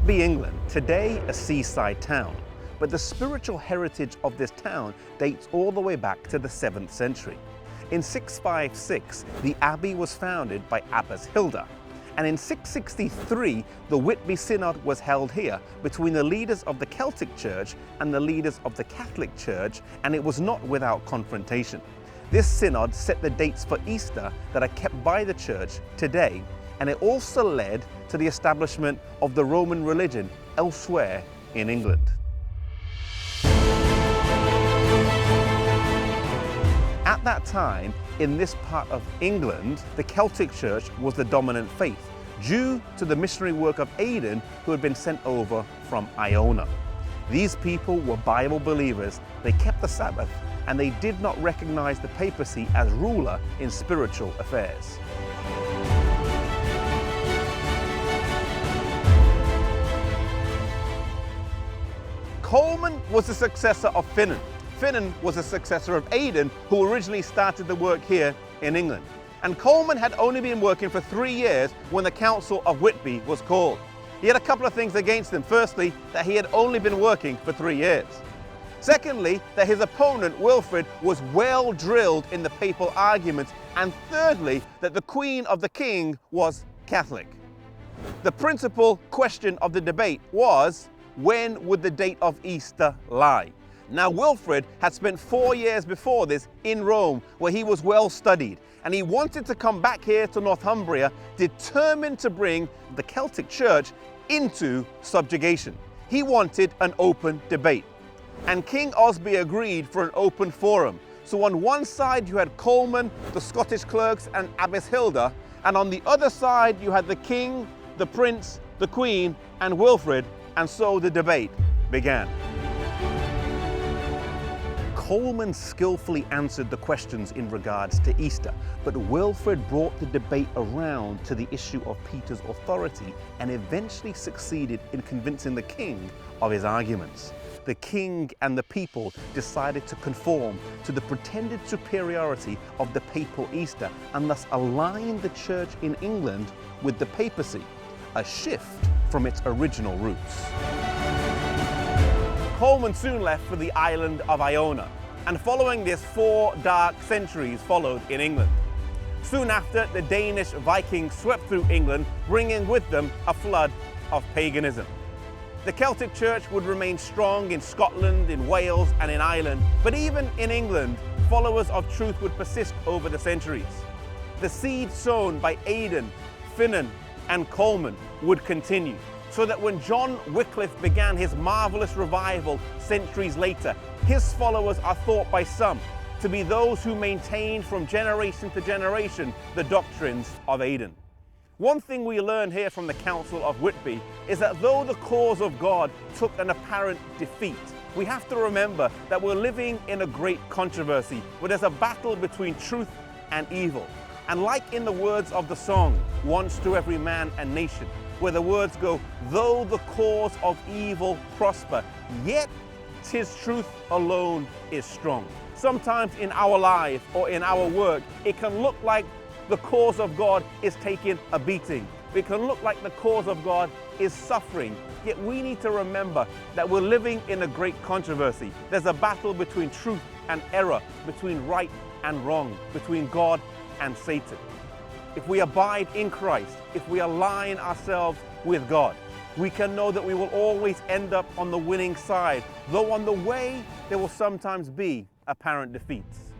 Whitby, England, today a seaside town, but the spiritual heritage of this town dates all the way back to the 7th century. In 656, the abbey was founded by Abbess Hilda, and in 663, the Whitby Synod was held here between the leaders of the Celtic Church and the leaders of the Catholic Church, and it was not without confrontation. This synod set the dates for Easter that are kept by the church today, and it also led to the establishment of the Roman religion elsewhere in England. At that time, in this part of England, the Celtic Church was the dominant faith, due to the missionary work of Aidan, who had been sent over from Iona. These people were Bible believers, they kept the Sabbath, and they did not recognize the papacy as ruler in spiritual affairs. Coleman was the successor of Finan. Finan was a successor of Aidan, who originally started the work here in England. And Coleman had only been working for 3 years when the Council of Whitby was called. He had a couple of things against him. Firstly, that he had only been working for 3 years. Secondly, that his opponent, Wilfrid, was well drilled in the papal arguments. And thirdly, that the Queen of the King was Catholic. The principal question of the debate was, when would the date of Easter lie? Now, Wilfrid had spent 4 years before this in Rome, where he was well studied, and he wanted to come back here to Northumbria, determined to bring the Celtic Church into subjugation. He wanted an open debate. And King Osby agreed for an open forum. So on one side you had Coleman, the Scottish clerks, and Abbess Hilda, and on the other side you had the king, the prince, the queen, and Wilfrid, and so the debate began. Coleman skillfully answered the questions in regards to Easter, but Wilfrid brought the debate around to the issue of Peter's authority and eventually succeeded in convincing the king of his arguments. The king and the people decided to conform to the pretended superiority of the papal Easter and thus align the church in England with the papacy, a shift from its original roots. Coleman soon left for the island of Iona, and following this, 4 dark centuries followed in England. Soon after, the Danish Vikings swept through England, bringing with them a flood of paganism. The Celtic Church would remain strong in Scotland, in Wales, and in Ireland, but even in England, followers of truth would persist over the centuries. The seed sown by Aidan, Finan, and Coleman would continue, so that when John Wycliffe began his marvelous revival centuries later, his followers are thought by some to be those who maintained from generation to generation the doctrines of Aidan. One thing we learn here from the Council of Whitby is that though the cause of God took an apparent defeat, we have to remember that we're living in a great controversy where there's a battle between truth and evil. And like in the words of the song, Once to Every Man and Nation, where the words go, though the cause of evil prosper, yet 'tis truth alone is strong. Sometimes in our life or in our work, it can look like the cause of God is taking a beating. It can look like the cause of God is suffering. Yet we need to remember that we're living in a great controversy. There's a battle between truth and error, between right and wrong, between God and Satan. If we abide in Christ, if we align ourselves with God, we can know that we will always end up on the winning side, though on the way there will sometimes be apparent defeats.